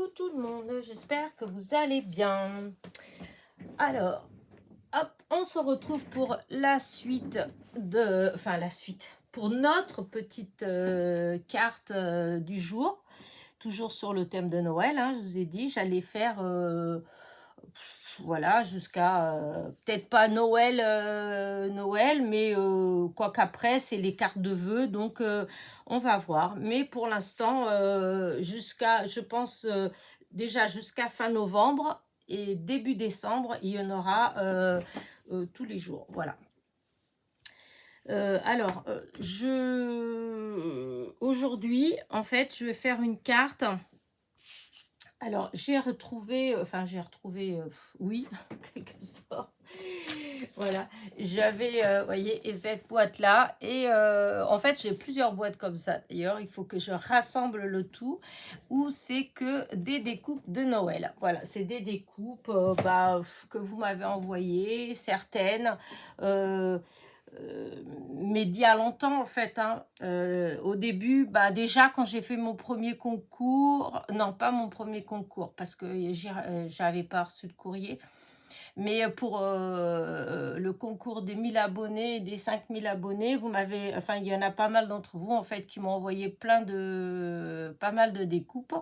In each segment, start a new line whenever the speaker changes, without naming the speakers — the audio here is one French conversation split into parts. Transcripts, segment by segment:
Coucou tout le monde, j'espère que vous allez bien. Alors, hop, on se retrouve pour la suite pour notre petite carte du jour, toujours sur le thème de Noël, hein, je vous ai dit, j'allais faire, voilà, jusqu'à, peut-être pas Noël, Noël, mais quoi qu'après, c'est les cartes de vœux, donc on va voir. Mais pour l'instant, je pense, déjà jusqu'à fin novembre et début décembre, il y en aura tous les jours, voilà. Alors, aujourd'hui, en fait, je vais faire une carte. Alors, oui, en quelque sorte. Voilà, j'avais, vous voyez, et cette boîte-là. Et en fait, j'ai plusieurs boîtes comme ça. D'ailleurs, il faut que je rassemble le tout. Où c'est que des découpes de Noël. Voilà, c'est des découpes que vous m'avez envoyées, certaines. Euh, mais d'il y a longtemps en fait, hein. Au début, déjà quand j'ai fait mon premier concours, non pas mon premier concours parce que j'avais pas reçu de courrier, mais pour le concours des 1000 abonnés et des 5000 abonnés, il y en a pas mal d'entre vous en fait qui m'ont envoyé pas mal de découpes.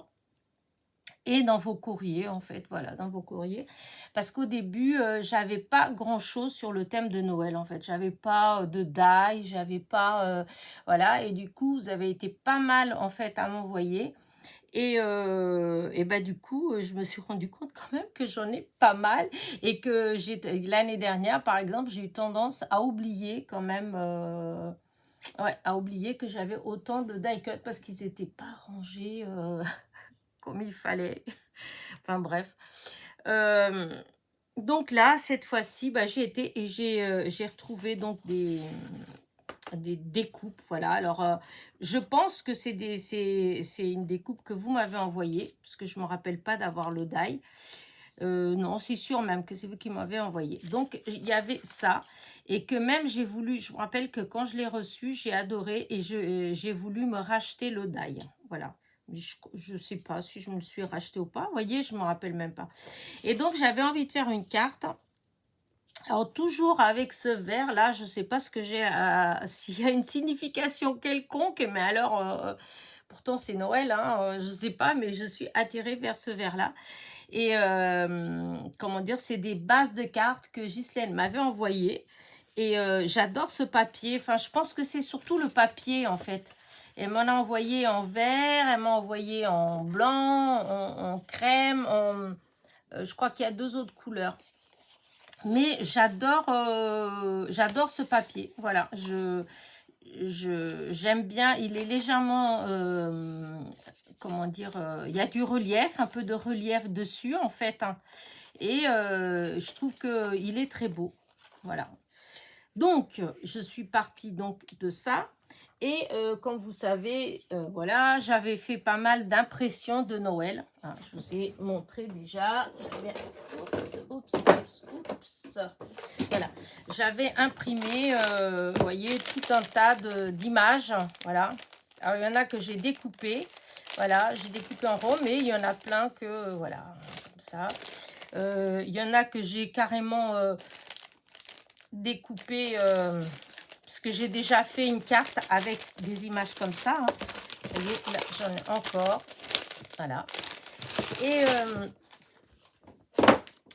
Et dans vos courriers, en fait, voilà, dans vos courriers. Parce qu'au début, j'avais pas grand-chose sur le thème de Noël, en fait. J'avais pas de die, j'avais pas... voilà, et du coup, vous avez été pas mal, en fait, à m'envoyer. Et du coup, je me suis rendu compte quand même que j'en ai pas mal. Et que l'année dernière, par exemple, j'ai eu tendance à oublier quand même... ouais, à oublier que j'avais autant de die cut parce qu'ils n'étaient pas rangés comme il fallait. Enfin bref. Donc là, cette fois-ci, j'ai été et j'ai retrouvé donc des découpes. Voilà. Alors, je pense que c'est une découpe que vous m'avez envoyée, parce que je ne me rappelle pas d'avoir le die. Non, c'est sûr même que c'est vous qui m'avez envoyé. Donc, il y avait ça. Et que même je me rappelle que quand je l'ai reçu, j'ai adoré et j'ai voulu me racheter le die. Voilà. Je ne sais pas si je me le suis racheté ou pas. Vous voyez, je ne me rappelle même pas. Et donc, j'avais envie de faire une carte. Alors, toujours avec ce vert-là, je ne sais pas ce que j'ai s'il y a une signification quelconque, mais alors, pourtant c'est Noël, hein, je ne sais pas, mais je suis attirée vers ce vert-là. Et comment dire, c'est des bases de cartes que Ghislaine m'avait envoyées. Et j'adore ce papier. Enfin, je pense que c'est surtout le papier, en fait. Elle m'en a envoyé en vert, elle m'a envoyé en blanc, en crème, je crois qu'il y a 2 autres couleurs. Mais j'adore ce papier. Voilà, j'aime bien. Il est légèrement, comment dire, il y a du relief, un peu de relief dessus en fait, hein. Et je trouve qu'il est très beau. Voilà. Donc, je suis partie donc de ça. Et comme vous savez, voilà, j'avais fait pas mal d'impressions de Noël. Ah, je vous ai montré déjà. Oups. Voilà, j'avais imprimé, vous voyez, tout un tas d'images. Voilà. Alors, il y en a que j'ai découpé. Voilà, j'ai découpé en rond, mais il y en a plein que, voilà, comme ça. Il y en a que j'ai carrément découpé... parce que j'ai déjà fait une carte avec des images comme ça, hein. Vous voyez, là, j'en ai encore. Voilà. Et,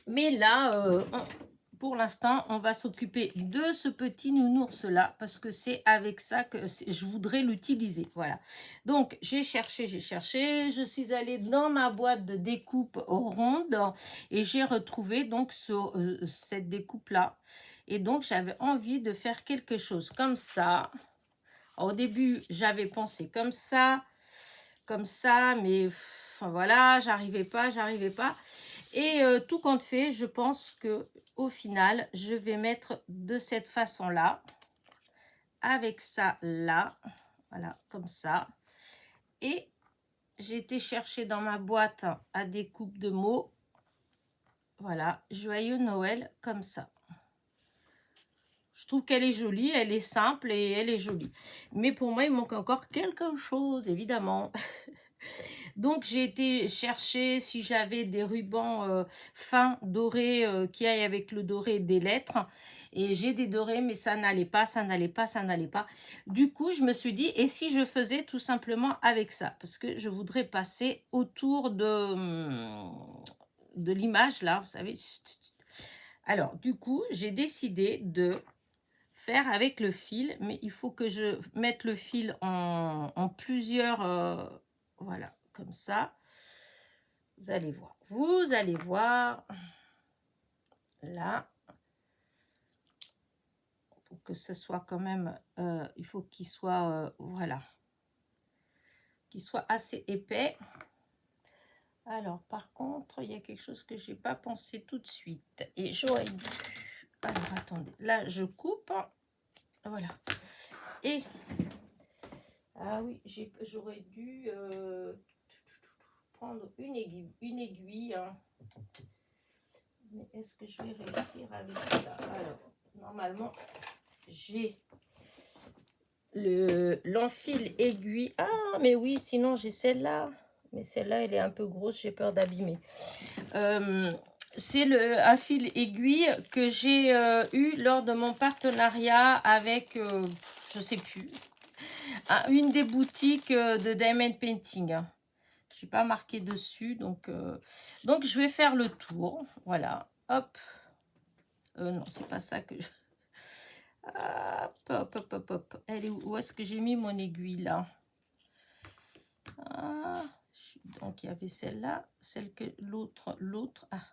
mais là, pour l'instant, on va s'occuper de ce petit nounours-là, parce que c'est avec ça que je voudrais l'utiliser. Voilà. Donc, j'ai cherché. Je suis allée dans ma boîte de découpe ronde et j'ai retrouvé donc cette découpe-là. Et donc, j'avais envie de faire quelque chose comme ça. Alors, au début, j'avais pensé comme ça, mais enfin, voilà, j'arrivais pas. Et tout compte fait, je pense que au final, je vais mettre de cette façon-là, avec ça là, voilà, comme ça. Et j'ai été chercher dans ma boîte à découpe de mots, voilà, joyeux Noël, comme ça. Je trouve qu'elle est jolie, elle est simple et elle est jolie. Mais pour moi, il manque encore quelque chose, évidemment. Donc, j'ai été chercher si j'avais des rubans fins, dorés, qui aillent avec le doré des lettres. Et j'ai des dorés, mais ça n'allait pas, ça n'allait pas, ça n'allait pas. Du coup, je me suis dit, et si je faisais tout simplement avec ça? Parce que je voudrais passer autour de l'image, là, vous savez. Alors, du coup, j'ai décidé de faire avec le fil, mais il faut que je mette le fil en plusieurs, voilà, comme ça. Vous allez voir, là, pour que ce soit quand même, il faut qu'il soit, voilà, qu'il soit assez épais. Alors, par contre, il y a quelque chose que j'ai pas pensé tout de suite, et j'aurais dû. Alors, attendez, là, je coupe, voilà, et ah oui, j'aurais dû prendre une aiguille, hein. Mais est-ce que je vais réussir avec ça? Alors, normalement, j'ai l'enfil aiguille. Ah, mais oui, sinon j'ai celle-là. Mais celle-là, elle est un peu grosse, j'ai peur d'abîmer. C'est un fil aiguille que j'ai eu lors de mon partenariat avec, je sais plus, une des boutiques de Diamond Painting. Je n'ai pas marqué dessus, donc je vais faire le tour. Voilà, hop. Non, c'est pas ça que je... Hop, hop, hop, hop. Elle est où est-ce que j'ai mis mon aiguille, là? Ah, donc, il y avait celle-là, celle que l'autre... Ah,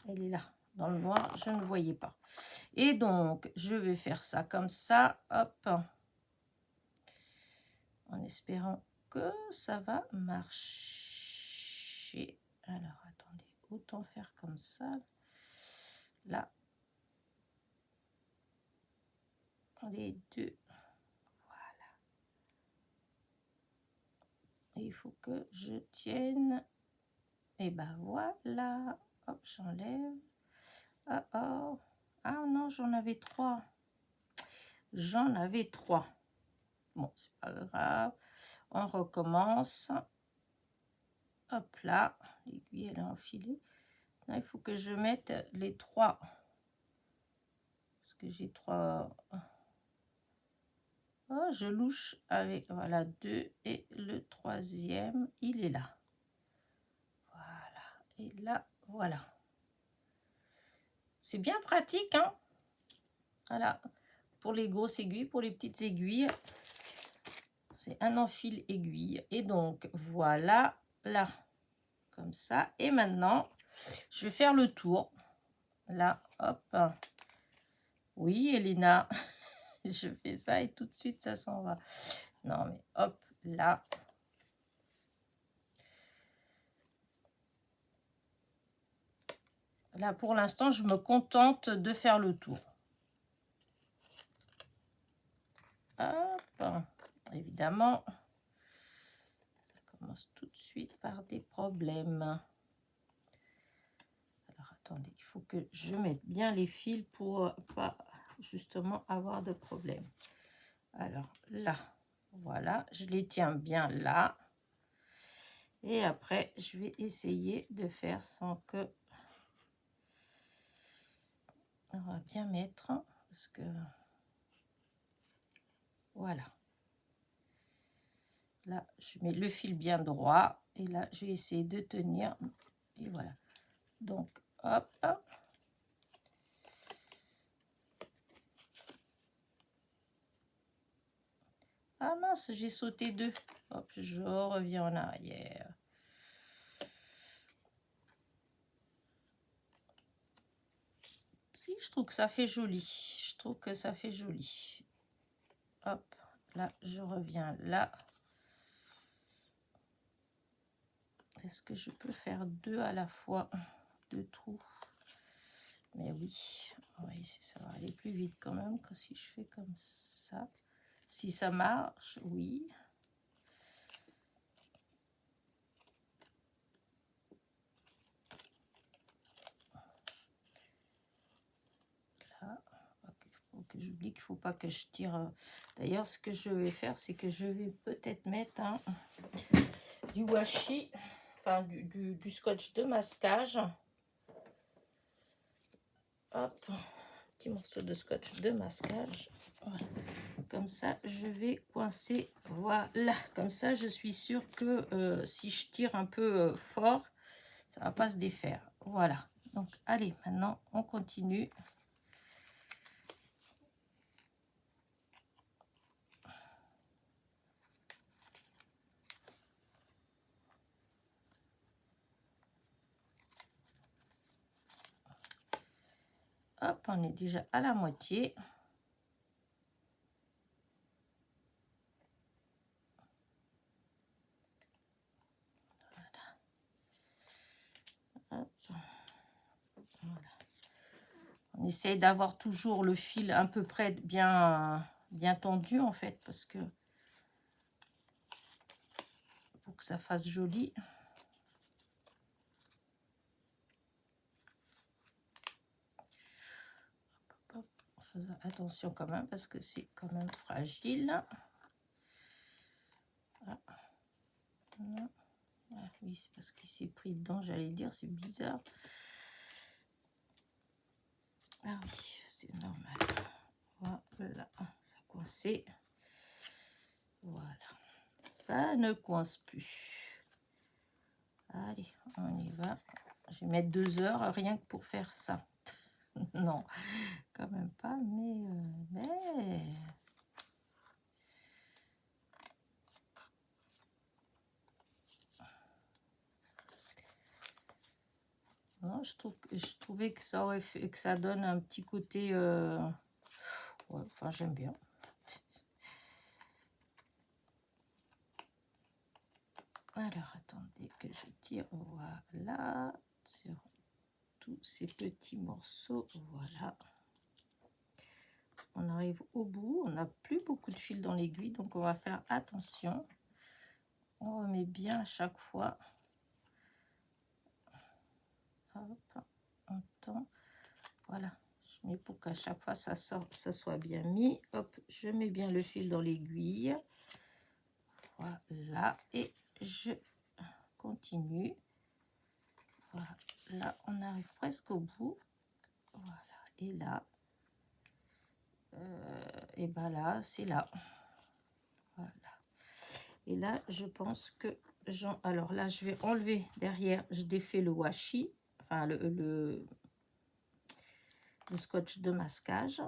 elle est là. Dans le noir, je ne voyais pas. Et donc, je vais faire ça comme ça, hop. En espérant que ça va marcher. Alors, attendez, autant faire comme ça. Là. Les deux. Voilà. Et il faut que je tienne. Et ben voilà. Hop, j'enlève. Oh, oh. Ah non, j'en avais 3. J'en avais 3. Bon, c'est pas grave. On recommence. Hop là. L'aiguille, elle est enfilée. Là, il faut que je mette les 3. Parce que j'ai 3. Oh, je louche avec, voilà, 2. Et le troisième, il est là. Voilà. Et là, voilà. C'est bien pratique, hein? Voilà. Pour les grosses aiguilles, pour les petites aiguilles. C'est un enfil aiguille. Et donc, voilà, là. Comme ça. Et maintenant, je vais faire le tour. Là, hop. Oui, Elena. Je fais ça et tout de suite, ça s'en va. Non, mais hop, là. Là, pour l'instant, je me contente de faire le tour. Hop. Évidemment, ça commence tout de suite par des problèmes. Alors, attendez, il faut que je mette bien les fils pour pas justement avoir de problème. Alors, là, voilà, je les tiens bien là. Et après, je vais essayer de faire sans que... On va bien mettre, parce que... Voilà. Là, je mets le fil bien droit. Et là, je vais essayer de tenir. Et voilà. Donc, hop. Ah mince, j'ai sauté 2. Hop, je reviens en arrière. Si, je trouve que ça fait joli. Je trouve que ça fait joli. Hop, là, je reviens là. Est-ce que je peux faire 2 à la fois? 2 trous? Mais oui, ça va aller plus vite quand même que si je fais comme ça. Si ça marche, oui. Là, faut que j'oublie qu'il ne faut pas que je tire. D'ailleurs, ce que je vais faire, c'est que je vais peut-être mettre un... du washi, enfin du scotch de masquage. Hop, petit morceau de scotch de masquage. Voilà. Comme ça, je vais coincer. Voilà, comme ça, je suis sûre que si je tire un peu fort, ça va pas se défaire. Voilà. Donc, allez, maintenant, on continue. Hop, on est déjà à la moitié. Voilà. Hop. Voilà. On essaye d'avoir toujours le fil à peu près bien tendu en fait, parce que pour que ça fasse joli. Hop, en faisant attention quand même, parce que c'est quand même fragile. Ah. Voilà. Ah oui, c'est parce qu'il s'est pris dedans, j'allais dire, c'est bizarre. Ah oui, c'est normal. Voilà, ça a coincé. Voilà, ça ne coince plus. Allez, on y va. Je vais mettre 2 heures rien que pour faire ça. Non, quand même pas, mais... Non, je trouvais que ça aurait fait, que ça donne un petit côté... Ouais, enfin, j'aime bien. Alors, attendez que je tire, voilà, sur tous ces petits morceaux, voilà. Parce qu'on arrive au bout, on n'a plus beaucoup de fil dans l'aiguille, donc on va faire attention. On remet bien à chaque fois. Hop, on tend. Voilà, je mets pour qu'à chaque fois ça soit bien mis. Hop, je mets bien le fil dans l'aiguille. Voilà, et je continue. Voilà, là on arrive presque au bout. Voilà, et là, et ben là, c'est là. Voilà. Et là, je pense que alors là, je vais enlever derrière, je défais le washi, enfin le scotch de masquage.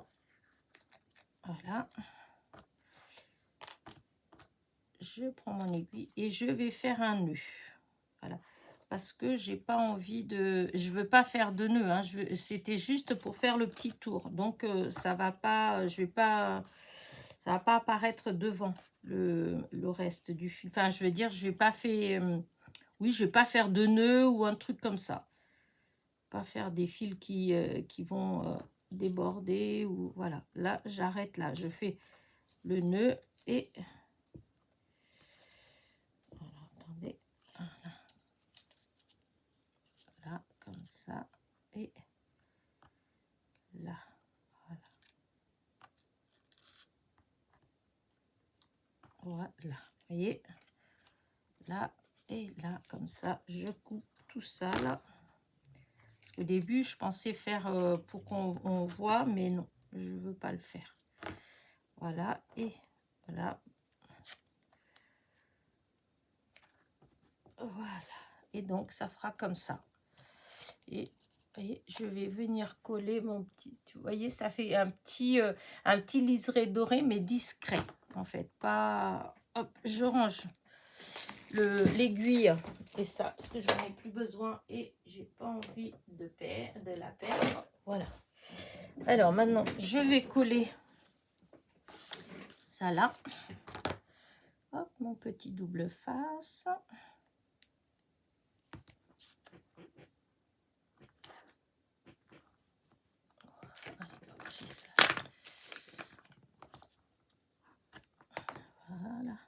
Voilà. Je prends mon aiguille et je vais faire un nœud. Voilà. Parce que j'ai pas envie de... Je veux pas faire de nœud. Hein. C'était juste pour faire le petit tour. Donc, ça va pas... Je vais pas... Ça va pas apparaître devant le reste du fil. Enfin, je veux dire, je vais pas faire... oui, je vais pas faire de nœud ou un truc comme ça. Pas faire des fils qui vont déborder ou... Voilà. Là, j'arrête là. Je fais le nœud et... Là, comme ça, et là, voilà. Voilà, vous voyez, là et là, comme ça, je coupe tout ça, là. Parce qu'au début, je pensais faire pour qu'on voit, mais non, je veux pas le faire. Voilà, et voilà. Voilà, et donc, ça fera comme ça. Et voyez, je vais venir coller mon petit, vous voyez, ça fait un petit liseré doré, mais discret, en fait. Pas, hop, je range l'aiguille et ça, parce que j'en ai plus besoin et j'ai pas envie de la perdre. Voilà. Alors, maintenant, je vais coller ça là. Hop, mon petit double face. Voilà.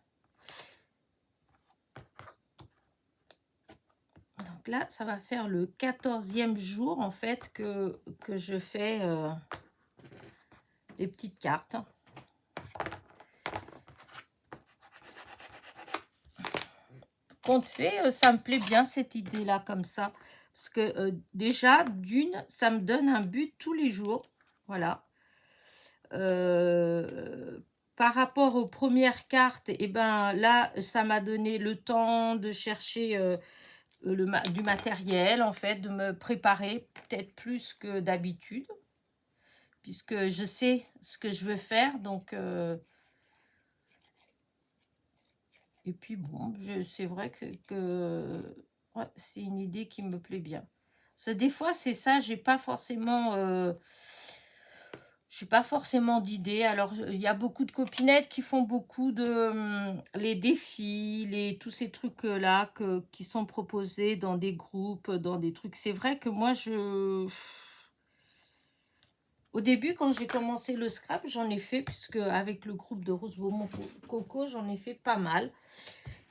Donc là, ça va faire le 14e jour, en fait, que je fais les petites cartes. compte fait, ça me plaît bien cette idée-là comme ça. Parce que déjà, d'une, ça me donne un but tous les jours. Voilà. Par rapport aux premières cartes, et ben là, ça m'a donné le temps de chercher du matériel, en fait, de me préparer peut-être plus que d'habitude, puisque je sais ce que je veux faire. Donc, et puis bon, c'est vrai ouais, c'est une idée qui me plaît bien. Des fois, c'est ça, j'ai pas forcément... je suis pas forcément d'idées. Alors, il y a beaucoup de copinettes qui font beaucoup de les défis, tous ces trucs-là qui sont proposés dans des groupes, dans des trucs. C'est vrai que moi, au début, quand j'ai commencé le scrap, j'en ai fait, puisque avec le groupe de Rose Beaumont Coco, j'en ai fait pas mal.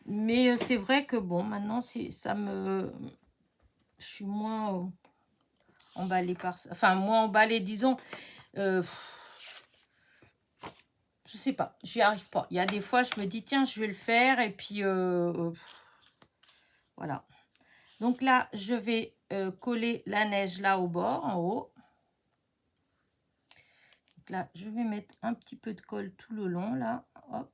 Mais c'est vrai que bon, maintenant, je suis moins emballée par ça. Enfin, moins emballée, disons. Je sais pas, j'y arrive pas. Il y a des fois, je me dis, tiens, je vais le faire. Et puis, voilà. Donc là, je vais coller la neige là au bord, en haut. Donc là, je vais mettre un petit peu de colle tout le long, là. Hop.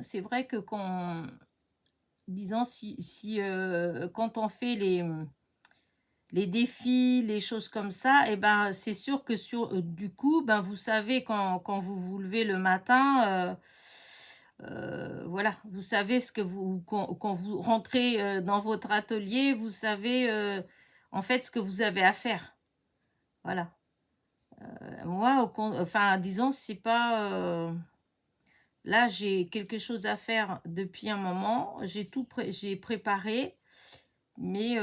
C'est vrai que disons, quand on fait les défis, les choses comme ça, et ben, c'est sûr que du coup, ben, vous savez, quand vous vous levez le matin, voilà, vous savez quand vous rentrez dans votre atelier, vous savez en fait ce que vous avez à faire. Voilà. Moi, enfin, disons, c'est pas... là, j'ai quelque chose à faire depuis un moment. J'ai préparé, mais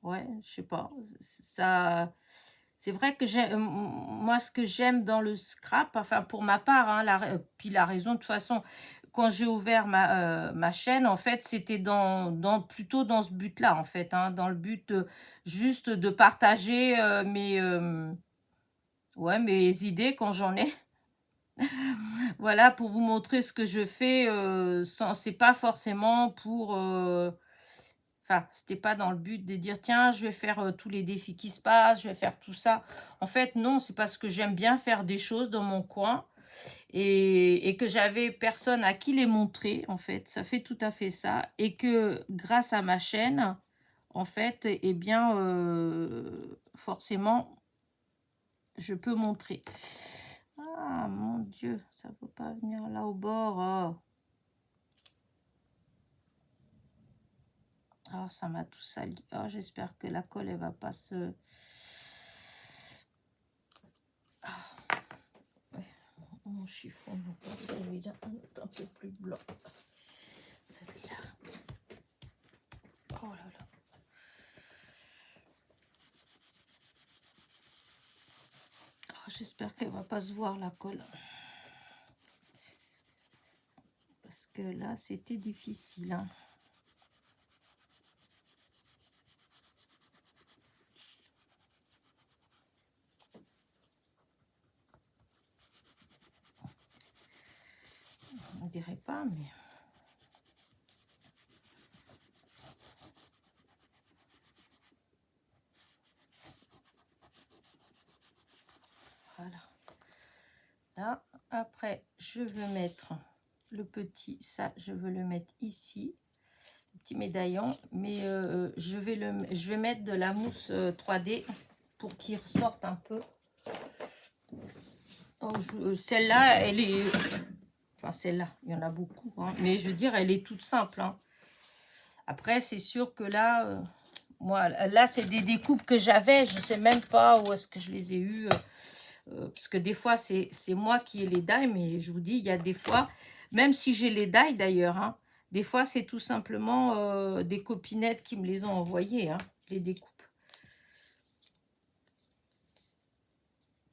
ouais, je sais pas. C'est vrai que moi, ce que j'aime dans le scrap, enfin pour ma part, hein, puis la raison, de toute façon, quand j'ai ouvert ma chaîne, en fait, c'était plutôt dans ce but-là, en fait, hein, dans le but juste de partager ouais, mes idées quand j'en ai. Voilà, pour vous montrer ce que je fais, c'est pas forcément pour... enfin, c'était pas dans le but de dire, tiens, je vais faire tous les défis qui se passent, je vais faire tout ça. En fait, non, c'est parce que j'aime bien faire des choses dans mon coin et que j'avais personne à qui les montrer, en fait. Ça fait tout à fait ça. Et que grâce à ma chaîne, en fait, eh bien, forcément, je peux montrer. Ah, mon Dieu, ça peut pas venir là au bord. Oh. Ah, ça m'a tout sali. Oh, j'espère que la colle, elle va pas se... Ah, ouais. Mon chiffon, non pas celui-là, un peu plus blanc. Celui-là. Oh là là. Oh, j'espère qu'elle va pas se voir, la colle. Parce que là, c'était difficile, hein. On dirait pas, mais... Voilà. Là, après, je veux mettre le petit... Ça, je veux le mettre ici. Le petit médaillon. Mais je vais mettre de la mousse 3D pour qu'il ressorte un peu. Oh, celle-là, elle est... Enfin, celle-là, il y en a beaucoup. Hein. Mais je veux dire, elle est toute simple. Hein. Après, c'est sûr que là... moi, là, c'est des découpes que j'avais. Je ne sais même pas où est-ce que je les ai eues. Parce que des fois, c'est moi qui ai les die. Mais je vous dis, il y a des fois... Même si j'ai les die, d'ailleurs, hein, des fois, c'est tout simplement des copinettes qui me les ont envoyées, hein, les découpes.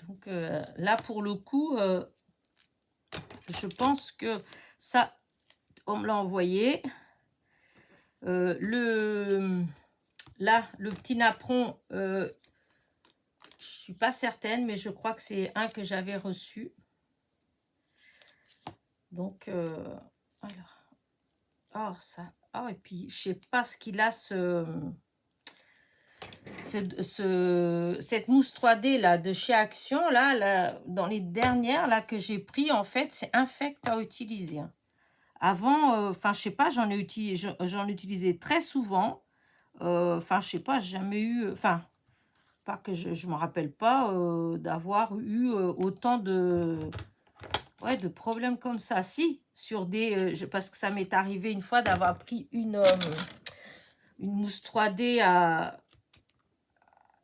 Donc, là, pour le coup... je pense que ça, on me l'a envoyé. Là, le petit napperon, je suis pas certaine, mais je crois que c'est un que j'avais reçu. Donc, alors ça. Ah, et puis, je sais pas ce qu'il a, cette mousse 3D là de chez Action là, dans les dernières là que j'ai pris, en fait c'est infect à utiliser, hein. Avant, enfin je sais pas, j'en utilisais très souvent, enfin je sais pas, j'ai jamais eu, enfin pas que je me rappelle pas d'avoir eu autant de problèmes comme ça. Si, sur parce que ça m'est arrivé une fois d'avoir pris une mousse 3D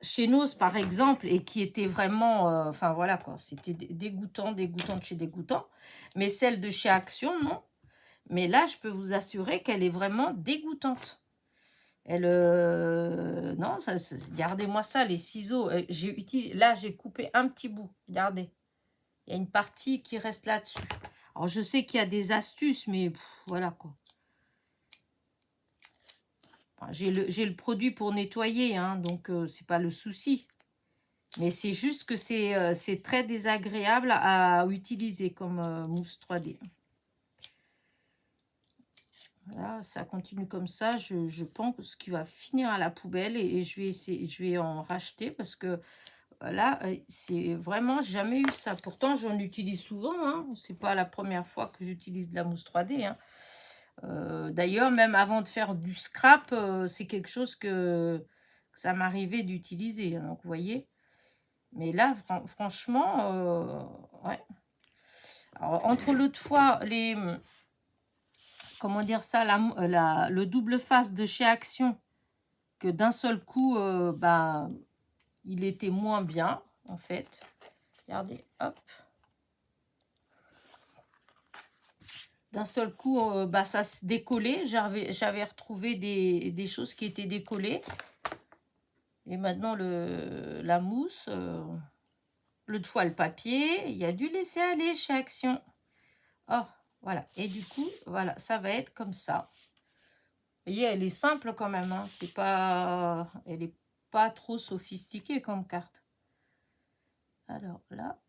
chez Nose par exemple, et qui était vraiment, enfin voilà quoi, c'était dégoûtant de chez dégoûtant. Mais celle de chez Action, non. Mais là, je peux vous assurer qu'elle est vraiment dégoûtante. Elle, non, regardez-moi ça, les ciseaux. Là, j'ai coupé un petit bout. Regardez, il y a une partie qui reste là-dessus. Alors, je sais qu'il y a des astuces, mais voilà quoi. Enfin, j'ai le produit pour nettoyer, hein, donc c'est pas le souci. Mais c'est juste que c'est très désagréable à utiliser comme mousse 3D. Voilà, ça continue comme ça. Je pense qu'il va finir à la poubelle et je vais en racheter parce que là, c'est vraiment jamais eu ça. Pourtant, j'en utilise souvent, hein. C'est pas la première fois que j'utilise de la mousse 3D, hein. D'ailleurs, même avant de faire du scrap, c'est quelque chose que ça m'arrivait d'utiliser, hein. Donc, vous voyez. Mais là, franchement, ouais. Alors, entre l'autre fois, comment dire ça, le double face de chez Action, que d'un seul coup, bah, il était moins bien, en fait. Regardez, hop. D'un seul coup, bah, ça se décollait. J'avais retrouvé des choses qui étaient décollées. Et maintenant, la mousse, l'autre fois, le papier, il y a dû laisser aller chez Action. Oh, voilà. Et du coup, voilà, ça va être comme ça. Vous voyez, elle est simple quand même, hein. C'est pas, elle est pas trop sophistiquée comme carte. Alors là,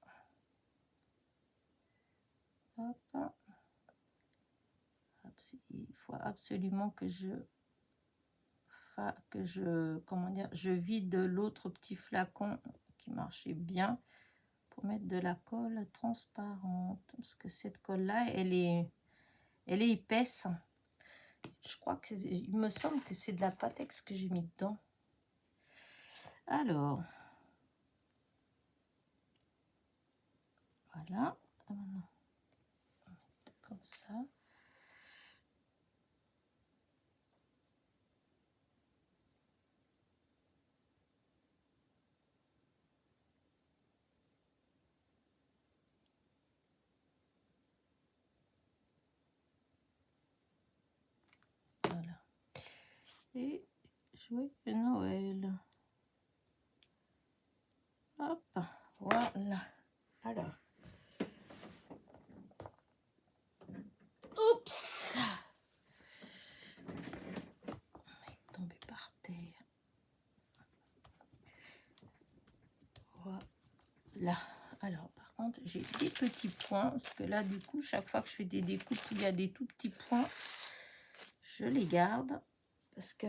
hop, il faut absolument que comment dire, je vide l'autre petit flacon qui marchait bien pour mettre de la colle transparente, parce que cette colle là, elle est épaisse. Je crois que il me semble que c'est de la Patex que j'ai mis dedans. Alors voilà, comme ça. Voilà. Et joyeux Noël. Hop, voilà. Alors. Oups. Il est tombé par terre. Voilà. Alors, par contre, j'ai des petits points, parce que là, du coup, chaque fois que je fais des découpes, il y a des tout petits points. Je les garde, parce que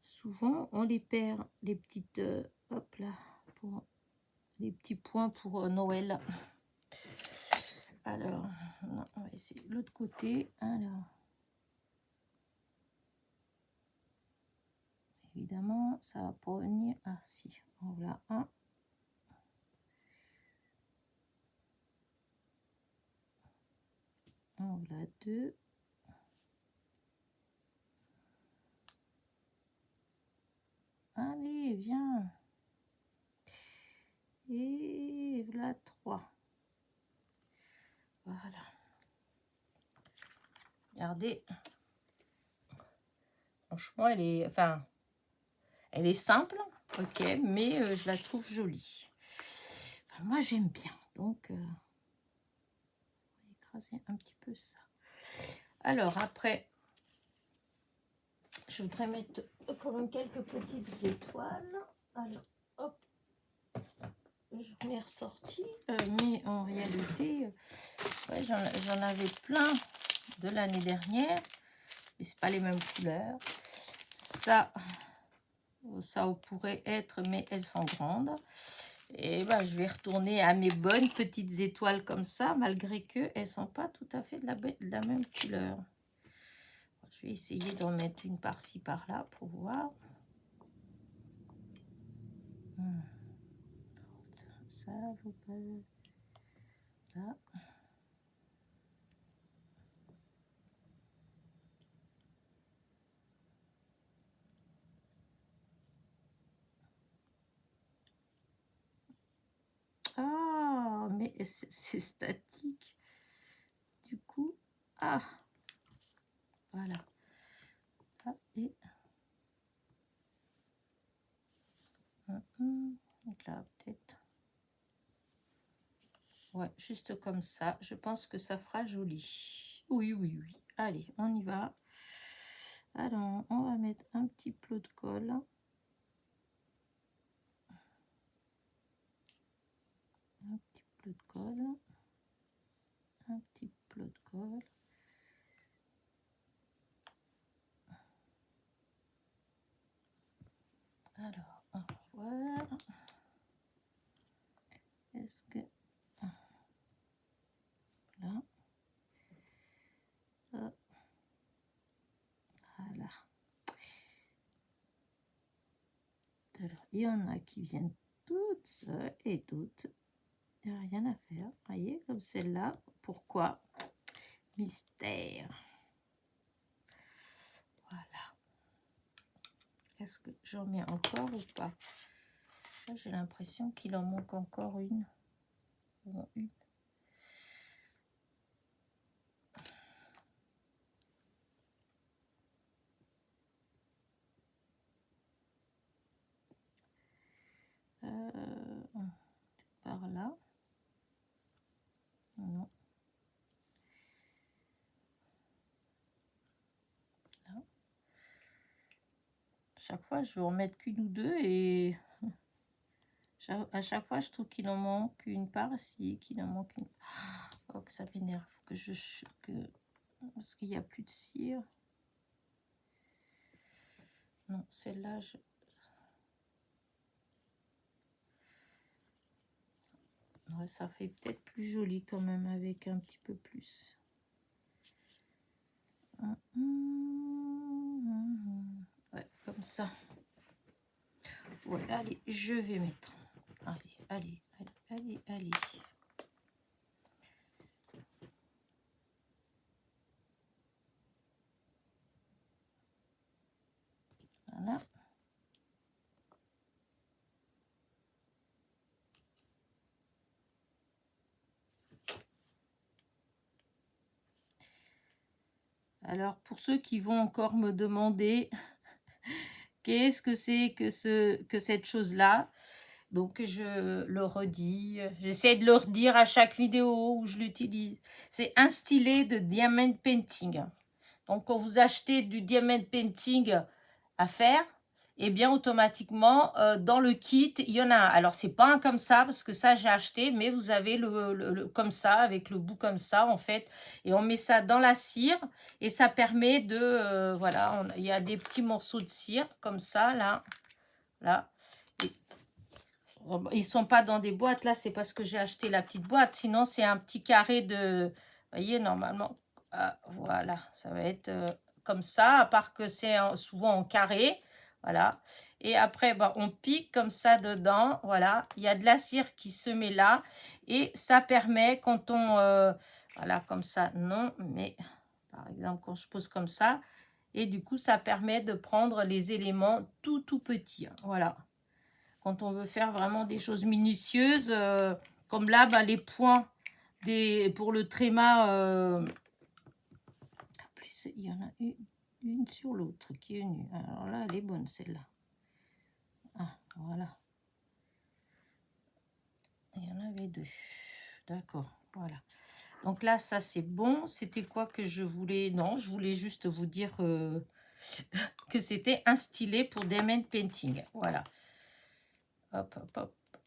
souvent, on les perd, les petites... hop là, pour les petits points pour Noël. Alors, on va essayer l'autre côté. Alors, évidemment, ça va pas venir. Ah, si, en voilà un. En voilà deux. Allez, viens. Et voilà 3. Voilà. Regardez. Franchement, elle est simple, ok, mais je la trouve jolie. Enfin, moi, j'aime bien. Donc, on va écraser un petit peu ça. Alors, après, je voudrais mettre quand même quelques petites étoiles. Alors, hop. j'en ai ressorti, mais en réalité, ouais, j'en avais plein de l'année dernière, mais c'est pas les mêmes couleurs. Ça pourrait être, mais elles sont grandes. Et ben, je vais retourner à mes bonnes petites étoiles comme ça, malgré que elles sont pas tout à fait de la même couleur. Je vais essayer d'en mettre une par-ci, par-là pour voir. Ça, vous pouvez... Là. Ah, mais c'est statique. Du coup, ah, voilà. Ah, et donc là, peut-être. Ouais, juste comme ça. Je pense que ça fera joli. Oui, oui, oui. Allez, on y va. Alors, on va mettre un petit plot de colle. Un petit plot de colle. Un petit plot de colle. Alors, on va voir. Est-ce que... Là. Voilà. Alors, il y en a qui viennent toutes seules et d'autres, il n'y a rien à faire. Vous voyez, comme celle-là. Pourquoi? Mystère. Voilà. Est-ce que j'en mets encore ou pas? J'ai l'impression qu'il en manque encore une. Bon, une. Par là. Non. Là. Chaque fois, je vais en mettre qu'une ou deux et à chaque fois, je trouve qu'il en manque une par-ci, qu'il en manque une. Oh, que ça m'énerve. Parce qu'il n'y a plus de cire. Non, celle-là, ouais, ça fait peut-être plus joli quand même avec un petit peu plus. Ouais, comme ça. Ouais, allez, je vais mettre. Allez. Voilà. Alors, pour ceux qui vont encore me demander qu'est-ce que c'est que cette chose-là, donc je le redis, j'essaie de le redire à chaque vidéo où je l'utilise. C'est un stylet de diamond painting. Donc, quand vous achetez du diamond painting à faire, eh bien, automatiquement, dans le kit, il y en a un. Alors, c'est pas un comme ça, parce que ça, j'ai acheté, mais vous avez le comme ça, avec le bout comme ça, en fait. Et on met ça dans la cire, et ça permet de... voilà, il y a des petits morceaux de cire, comme ça, là. Là. Et, ils sont pas dans des boîtes, là, c'est parce que j'ai acheté la petite boîte. Sinon, c'est un petit carré de... Vous voyez, normalement, voilà, ça va être comme ça, à part que c'est souvent en carré, voilà. Et après, bah, on pique comme ça dedans, voilà. Il y a de la cire qui se met là, et ça permet quand on, voilà, comme ça, non, mais par exemple, quand je pose comme ça, et du coup, ça permet de prendre les éléments tout petits, hein, voilà. Quand on veut faire vraiment des choses minutieuses, comme là, bah, les points pour le tréma, il y en a une sur l'autre qui est nue. Alors là, elle est bonne, celle-là. Ah, voilà. Il y en avait deux. D'accord, voilà. Donc là, ça, c'est bon. C'était quoi que je voulais... Non, je voulais juste vous dire que c'était un stylet pour diamond painting. Voilà. Hop.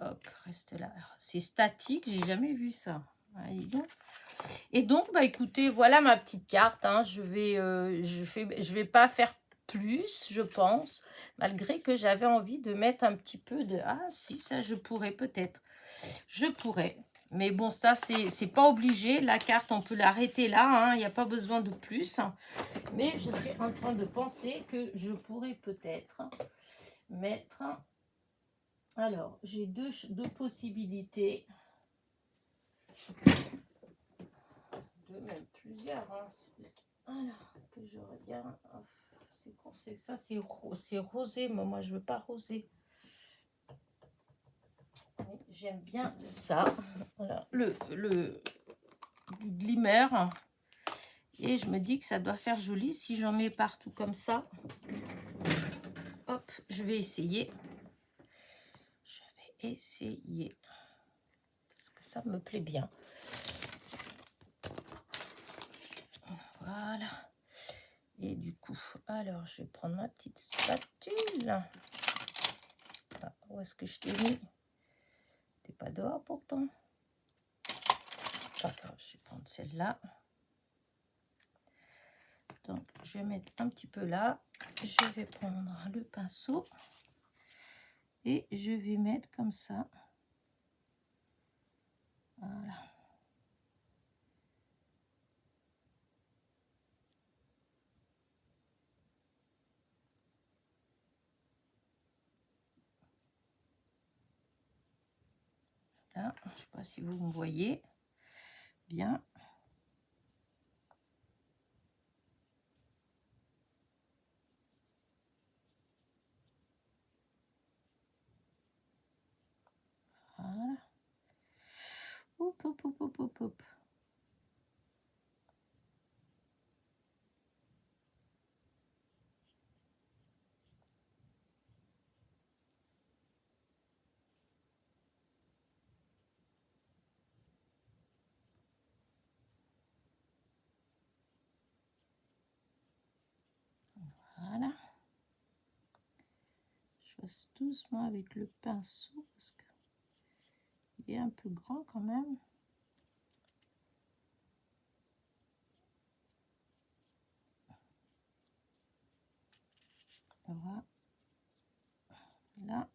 hop, reste là. C'est statique, j'ai jamais vu ça. Allez donc. Et donc, bah écoutez, voilà ma petite carte. Hein. Je vais pas faire plus, je pense, malgré que j'avais envie de mettre un petit peu de... Ah si, ça je pourrais peut-être. Je pourrais. Mais bon, ça, c'est pas obligé. La carte, on peut l'arrêter là. Hein. Il n'y a pas besoin de plus. Mais je suis en train de penser que je pourrais peut-être mettre... Alors, j'ai deux possibilités. Même plusieurs. Hein. Alors, que je regarde. C'est quoi, c'est ça, c'est rosé. Mais moi, je veux pas rosé. Oui, j'aime bien ça. Voilà, du glimmer. Et je me dis que ça doit faire joli si j'en mets partout comme ça. Hop, je vais essayer. Je vais essayer. Parce que ça me plaît bien. Voilà. Et du coup, alors, je vais prendre ma petite spatule. Ah, où est-ce que je t'ai mis? T'es pas dehors pourtant. Pas grave, je vais prendre celle-là. Donc, je vais mettre un petit peu là. Je vais prendre le pinceau. Et je vais mettre comme ça. Voilà. Là, je ne sais pas si vous me voyez bien. Voilà. Hop, hop, hop, hop, hop, hop. Voilà. Je passe doucement avec le pinceau parce qu'il est un peu grand quand même. Voilà. Là.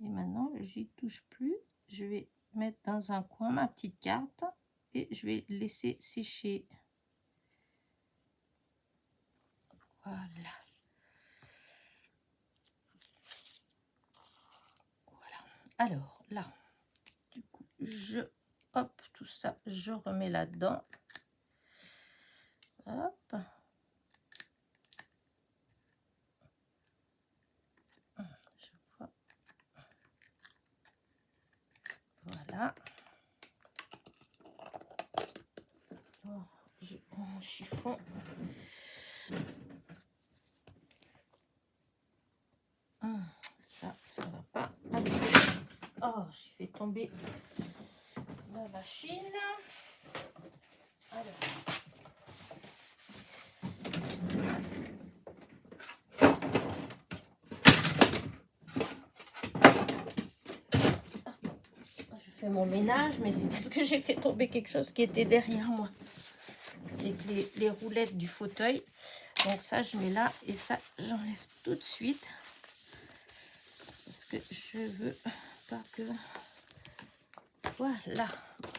Et maintenant, j'y touche plus. Je vais mettre dans un coin ma petite carte et je vais laisser sécher. Voilà. Voilà. Alors, là, du coup, hop, tout ça, je remets là-dedans. Hop. Je vois. Voilà. Oh, j'ai mon chiffon. Ça va pas. Oh, j'ai fait tomber la machine. Alors. Je fais mon ménage, mais c'est parce que j'ai fait tomber quelque chose qui était derrière moi. Avec les roulettes du fauteuil. Donc ça, je mets là et ça, j'enlève tout de suite. Parce que je veux pas que... Voilà.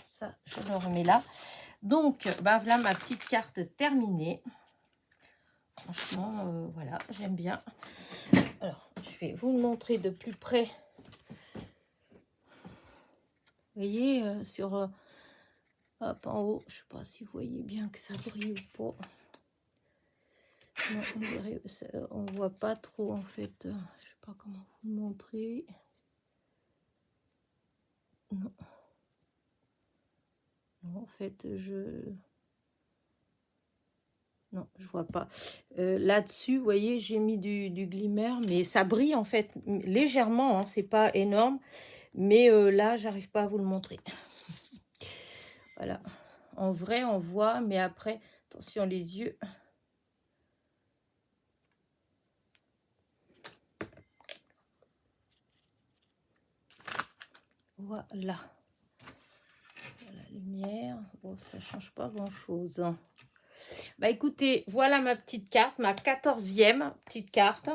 Ça, je le remets là. Donc, bah voilà ma petite carte terminée. Franchement, voilà, j'aime bien. Alors, je vais vous le montrer de plus près. Vous voyez, sur... hop, en haut, je sais pas si vous voyez bien que ça brille ou pas. Non, on voit pas trop en fait. Je sais pas comment vous le montrer. Non. Non, en fait, non, je vois pas. Là-dessus, vous voyez, j'ai mis du glimmer, mais ça brille en fait légèrement. Hein, c'est pas énorme, mais là, j'arrive pas à vous le montrer. Voilà. En vrai, on voit, mais après, attention les yeux. Voilà. La lumière, bon, ça change pas grand-chose. Bah écoutez, voilà ma petite carte, ma 14e petite carte.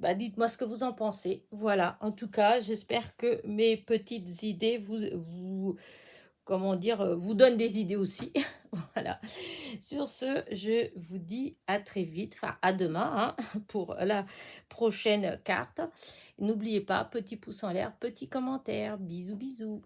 Bah, dites-moi ce que vous en pensez. Voilà, en tout cas, j'espère que mes petites idées comment dire, vous donnent des idées aussi. Voilà. Sur ce, je vous dis à très vite, enfin à demain hein, pour la prochaine carte. N'oubliez pas, petit pouce en l'air, petit commentaire. Bisous, bisous.